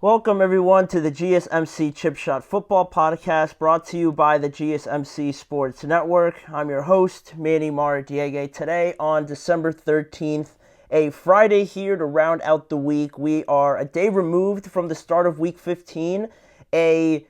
Welcome, everyone, to the GSMC Chip Shot Football Podcast, brought to you by the GSMC Sports Network. I'm your host, Manny Maradiege. Today, on December 13th, a Friday here to round out the week. We are a day removed from the start of Week 15. A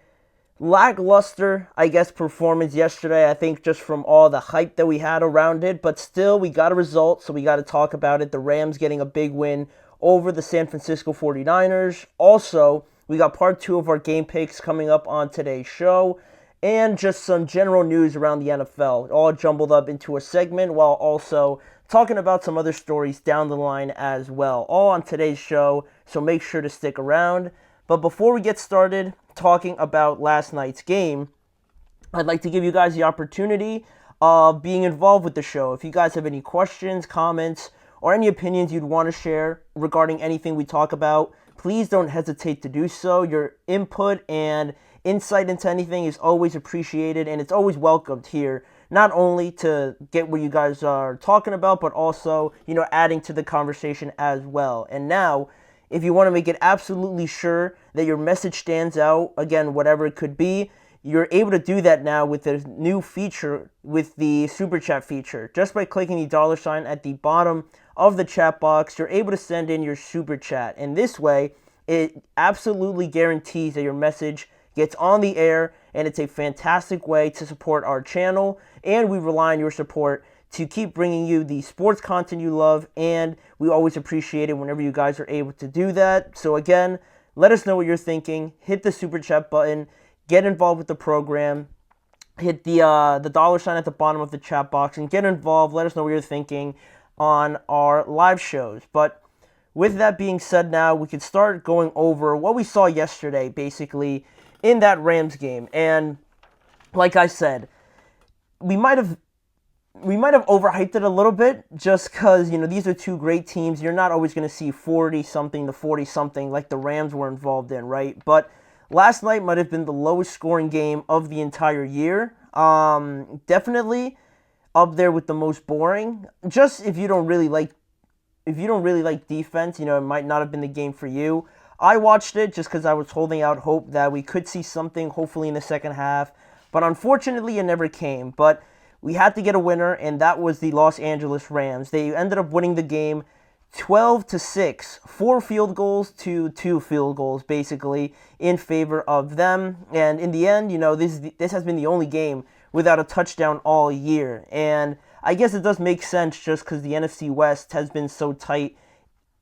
lackluster, performance yesterday, I think, just from all the hype that we had around it. But still, we got a result, so we got to talk about it. The Rams getting a big win over the San Francisco 49ers. Also, we got part 2 of our game picks coming up on today's show, and just some general news around the NFL, all jumbled up into a segment, while also talking about some other stories down the line as well, all on today's show, so make sure to stick around. But before we get started talking about last night's game, I'd like to give you guys the opportunity of being involved with the show. If you guys have any questions, comments, or any opinions you'd want to share regarding anything we talk about, please don't hesitate to do so. Your input and insight into anything is always appreciated, and it's always welcomed here, not only to get what you guys are talking about, but also, adding to the conversation as well. And now, if you want to make it absolutely sure that your message stands out, again, whatever it could be, you're able to do that now with the new feature, with the Super Chat feature. Just by clicking the $sign at the bottom of the chat box, you're able to send in your Super Chat. And this way, it absolutely guarantees that your message gets on the air, and it's a fantastic way to support our channel. And we rely on your support to keep bringing you the sports content you love, and we always appreciate it whenever you guys are able to do that. So again, let us know what you're thinking. Hit the Super Chat button. Get involved with the program. Hit the $sign at the bottom of the chat box and get involved. Let us know what you're thinking on our live shows. But with that being said, now we can start going over what we saw yesterday, basically, in that Rams game. And like I said, we might have overhyped it a little bit, just because, these are two great teams. You're not always going to see 40-something to 40-something like the Rams were involved in, right? But last night might have been the lowest scoring game of the entire year. Definitely up there with the most boring. Just if you don't really like defense, it might not have been the game for you. I watched it just because I was holding out hope that we could see something, hopefully in the second half. But unfortunately, it never came. But we had to get a winner, and that was the Los Angeles Rams. They ended up winning the game 12-6, 4 field goals to 2 field goals, basically, in favor of them. And in the end, this has been the only game without a touchdown all year. And I guess it does make sense just because the NFC West has been so tight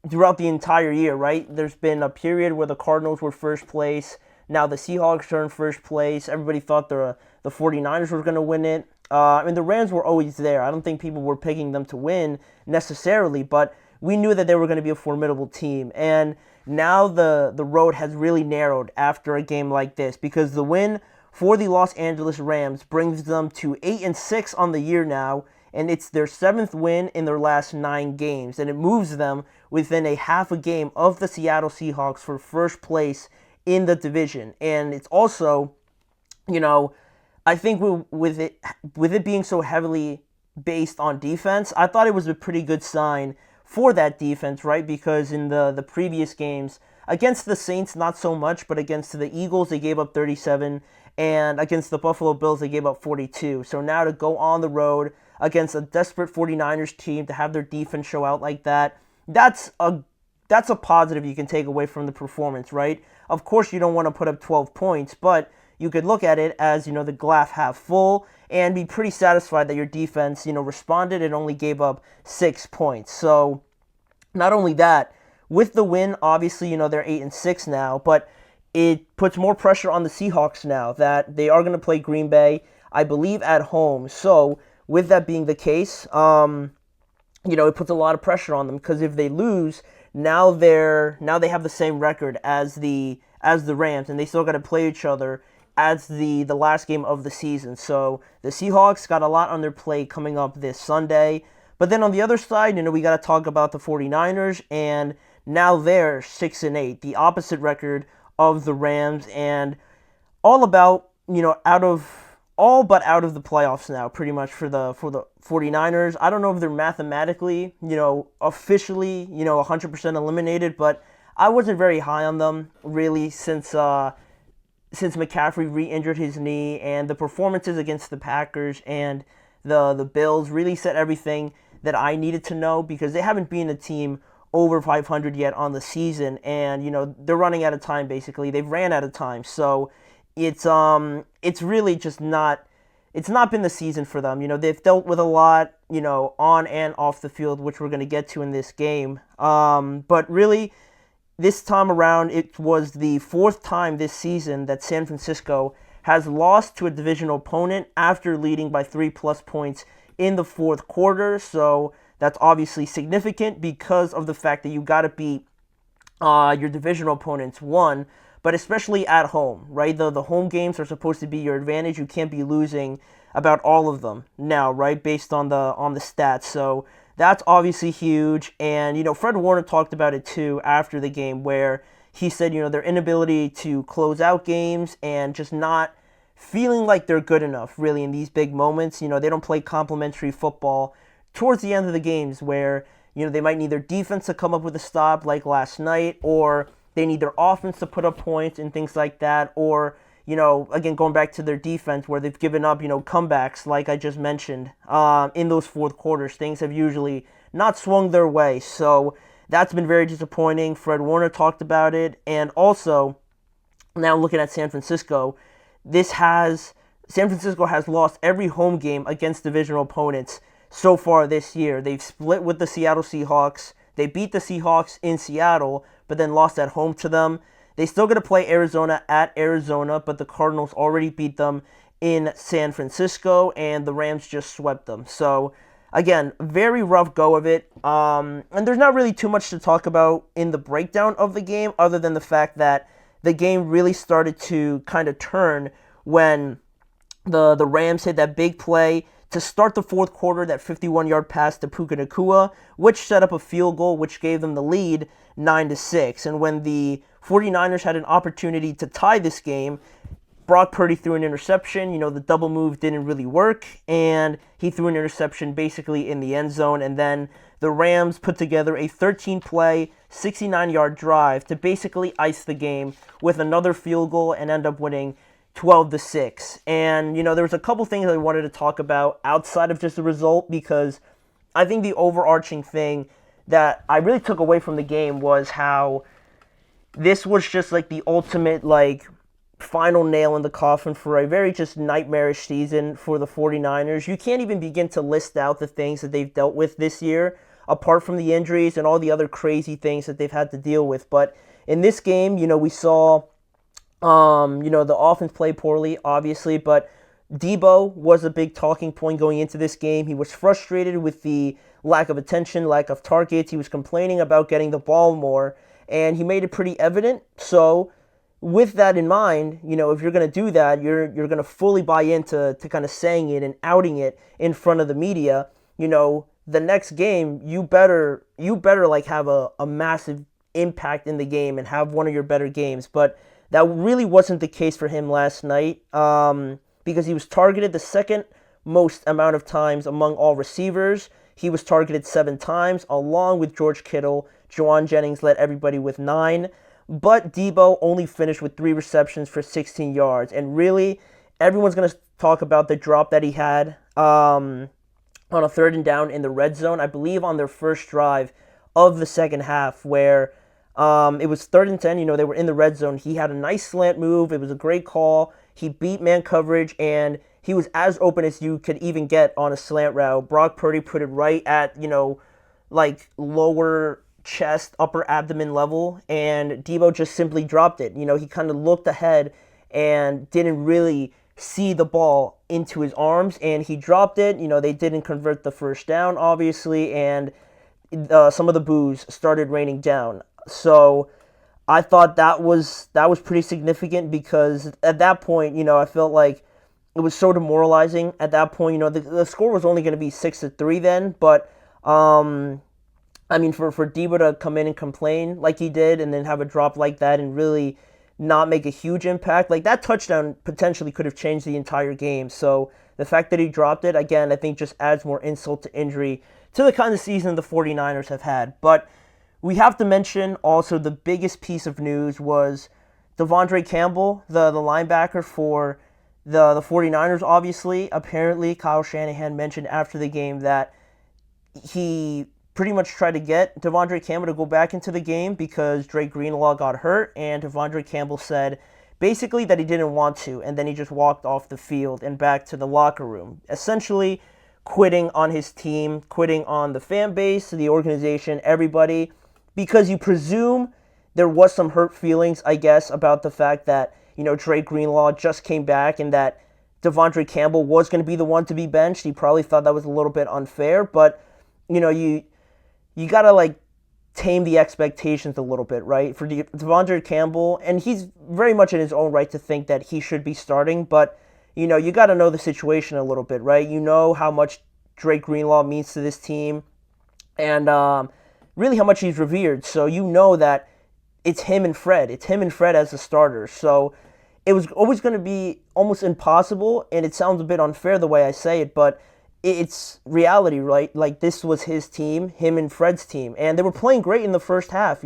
throughout the entire year, right? There's been a period where the Cardinals were first place. Now the Seahawks are in first place. Everybody thought the 49ers were going to win it. The Rams were always there. I don't think people were picking them to win necessarily, but we knew that they were going to be a formidable team. And now the road has really narrowed after a game like this, because the win for the Los Angeles Rams brings them to 8-6 on the year now, and it's their 7th win in their last 9 games, and it moves them within a half a game of the Seattle Seahawks for first place in the division. And it's also, I think with it being so heavily based on defense, I thought it was a pretty good sign for that defense, right? Because in the previous games, against the Saints, not so much, but against the Eagles, they gave up 37, and against the Buffalo Bills, they gave up 42. So now to go on the road against a desperate 49ers team, to have their defense show out like that, that's a positive you can take away from the performance, right? Of course, you don't want to put up 12 points, but you could look at it as, the glass half full, and be pretty satisfied that your defense, responded and only gave up 6 points. So not only that, with the win, obviously, they're 8-6 now, but it puts more pressure on the Seahawks now that they are going to play Green Bay, I believe, at home. So with that being the case, it puts a lot of pressure on them, because if they lose, now they have the same record as the Rams, and they still got to play each other as the last game of the season. So the Seahawks got a lot on their plate coming up this Sunday. But then on the other side, we got to talk about the 49ers, and now they're 6-8, the opposite record of the Rams, and all about, out of the playoffs now, pretty much for the 49ers. I don't know if they're mathematically, officially, 100% eliminated, but I wasn't very high on them really since McCaffrey re-injured his knee, and the performances against the Packers and the Bills really said everything that I needed to know, because they haven't been a team over 500 yet on the season, and they're running out of time. Basically, they've ran out of time, so it's really just not. It's not been the season for them. They've dealt with a lot, on and off the field, which we're going to get to in this game. But really, this time around, it was the fourth time this season that San Francisco has lost to a divisional opponent after leading by 3+ points in the fourth quarter. So that's obviously significant because of the fact that you got to beat your divisional opponents, one, but especially at home, right? The home games are supposed to be your advantage. You can't be losing about all of them now, right? Based on the stats. So that's obviously huge. And Fred Warner talked about it too after the game, where he said their inability to close out games and just not feeling like they're good enough really in these big moments. They don't play complementary football towards the end of the games, where they might need their defense to come up with a stop like last night, or they need their offense to put up points and things like that, or again, going back to their defense, where they've given up comebacks like I just mentioned in those fourth quarters. Things have usually not swung their way, so that's been very disappointing. Fred Warner talked about it. And also, now looking at San Francisco, San Francisco has lost every home game against divisional opponents so far this year. They've split with the Seattle Seahawks. They beat the Seahawks in Seattle, but then lost at home to them. They still got to play Arizona at Arizona, but the Cardinals already beat them in San Francisco, and the Rams just swept them. So, again, very rough go of it. And there's not really too much to talk about in the breakdown of the game, other than the fact that the game really started to kind of turn when the Rams hit that big play to start the fourth quarter, that 51-yard pass to Puka Nacua, which set up a field goal, which gave them the lead 9-6. And when the 49ers had an opportunity to tie this game, Brock Purdy threw an interception. The double move didn't really work, and he threw an interception basically in the end zone. And then the Rams put together a 13-play, 69-yard drive to basically ice the game with another field goal and end up winning 12-6. And there was a couple things I wanted to talk about outside of just the result, because I think the overarching thing that I really took away from the game was how this was just like the ultimate final nail in the coffin for a very just nightmarish season for the 49ers. You can't even begin to list out the things that they've dealt with this year, apart from the injuries and all the other crazy things that they've had to deal with. But in this game, we saw the offense play poorly, obviously, but Deebo was a big talking point going into this game. He was frustrated with the lack of attention, lack of targets. He was complaining about getting the ball more, and he made it pretty evident. So with that in mind, if you're going to do that, you're going to fully buy into kind of saying it and outing it in front of the media. The next game, you better have a massive impact in the game and have one of your better games. But that really wasn't the case for him last night, because he was targeted the second most amount of times among all receivers. He was targeted 7 times, along with George Kittle. Juwan Jennings led everybody with 9. But Deebo only finished with 3 receptions for 16 yards. And really, everyone's going to talk about the drop that he had on a 3rd and down in the red zone. I believe on their first drive of the second half, where it was 3rd and 10, they were in the red zone. He had a nice slant move. It was a great call. He beat man coverage, and he was as open as you could even get on a slant route. Brock Purdy put it right at, lower chest, upper abdomen level, and Deebo just simply dropped it. He kind of looked ahead and didn't really see the ball into his arms, and he dropped it. They didn't convert the first down, obviously, and some of the boos started raining down. So I thought that was pretty significant, because at that point, I felt like it was so demoralizing. At that point, the score was only going to be 6-3 then, but for Deebo to come in and complain like he did, and then have a drop like that and really not make a huge impact, that touchdown potentially could have changed the entire game. So the fact that he dropped it, again, I think just adds more insult to injury to the kind of season the 49ers have had. But we have to mention also the biggest piece of news was Devondre Campbell, the linebacker for the 49ers, obviously. Apparently, Kyle Shanahan mentioned after the game that he pretty much tried to get Devondre Campbell to go back into the game because Dre Greenlaw got hurt, and Devondre Campbell said basically that he didn't want to, and then he just walked off the field and back to the locker room, essentially quitting on his team, quitting on the fan base, the organization, everybody, because you presume there was some hurt feelings, I guess, about the fact that, Dre Greenlaw just came back and that Devondre Campbell was going to be the one to be benched. He probably thought that was a little bit unfair, but, you got to, tame the expectations a little bit, right? For Devondre Campbell, and he's very much in his own right to think that he should be starting, but, you got to know the situation a little bit, right? You know how much Dre Greenlaw means to this team and really how much he's revered. So you know that it's him and Fred. It's him and Fred as the starters. So it was always going to be almost impossible, and it sounds a bit unfair the way I say it, but it's reality, right? This was his team, him and Fred's team, and they were playing great in the first half,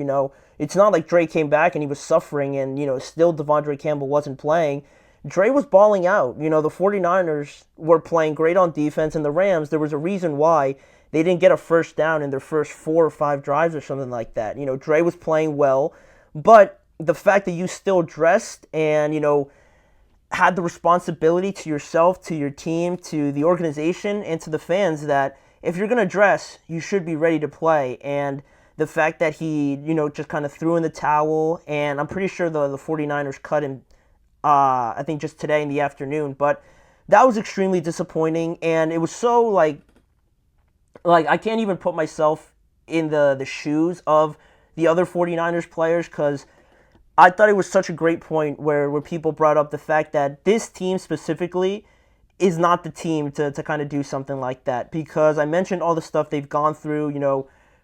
It's not like Dre came back and he was suffering and, still Devondre Campbell wasn't playing. Dre was balling out. The 49ers were playing great on defense, and the Rams, there was a reason why they didn't get a first down in their first 4 or 5 drives or something like that. Dre was playing well, but the fact that you still dressed and, had the responsibility to yourself, to your team, to the organization, and to the fans that if you're going to dress, you should be ready to play. And the fact that he, just kind of threw in the towel, and I'm pretty sure the 49ers cut him, I think just today in the afternoon, but that was extremely disappointing, and it was so, like I can't even put myself in the shoes of the other 49ers players, because I thought it was such a great point where people brought up the fact that this team specifically is not the team to kind of do something like that, because I mentioned all the stuff they've gone through.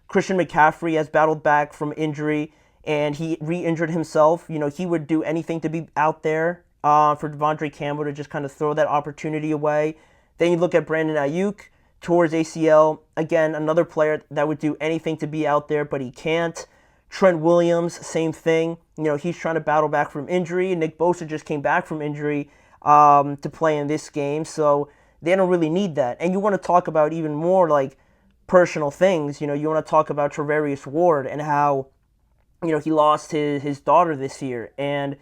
Christian McCaffrey has battled back from injury, and he re-injured himself. He would do anything to be out there for Devondre Campbell to just kind of throw that opportunity away. Then you look at Brandon Ayuk, towards ACL. Again, another player that would do anything to be out there, but he can't. Trent Williams, same thing. He's trying to battle back from injury. Nick Bosa just came back from injury to play in this game, so they don't really need that. And you want to talk about even more personal things. You want to talk about Trevarius Ward and how he lost his daughter this year, and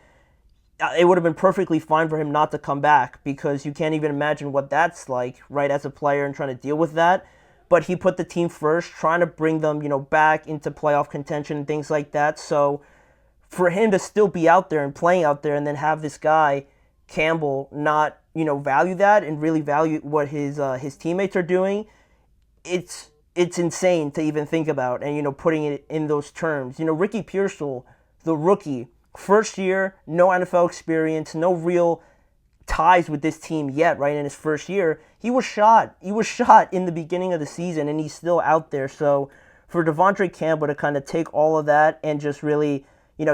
it would have been perfectly fine for him not to come back, because you can't even imagine what that's like, right, as a player and trying to deal with that. But he put the team first, trying to bring them, back into playoff contention and things like that. So for him to still be out there and playing out there, and then have this guy Campbell not, value that and really value what his teammates are doing, it's insane to even think about, and putting it in those terms. Ricky Pearsall, the rookie, first year, no NFL experience, no real ties with this team yet, right, in his first year. He was shot in the beginning of the season, and he's still out there. So for Devondre Campbell to kind of take all of that and just really,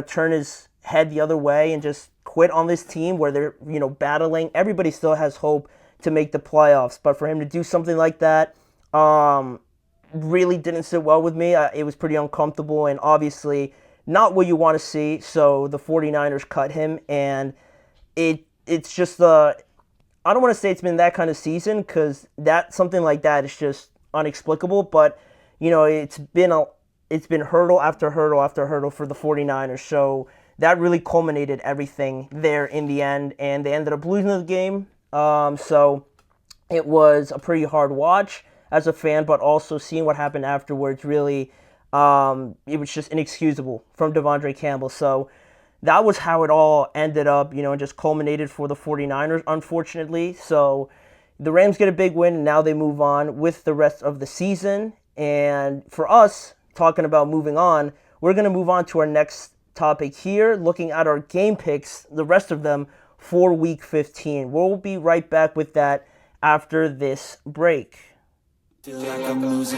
turn his head the other way and just quit on this team where they're, battling, everybody still has hope to make the playoffs. But for him to do something like that, really didn't sit well with me. It was pretty uncomfortable, and obviously not what you want to see. So the 49ers cut him, and it's just I don't want to say it's been that kind of season, because something like that is just inexplicable, but it's been hurdle after hurdle after hurdle for the 49ers. So that really culminated everything there in the end, and they ended up losing the game. So it was a pretty hard watch as a fan, but also seeing what happened afterwards, really, it was just inexcusable from Devondre Campbell. So that was how it all ended up, and just culminated for the 49ers, unfortunately. So the Rams get a big win, and now they move on with the rest of the season. And for us, talking about moving on, we're going to move on to our next topic here, looking at our game picks, the rest of them, for Week 15. We'll be right back with that after this break. Feel like I'm losing.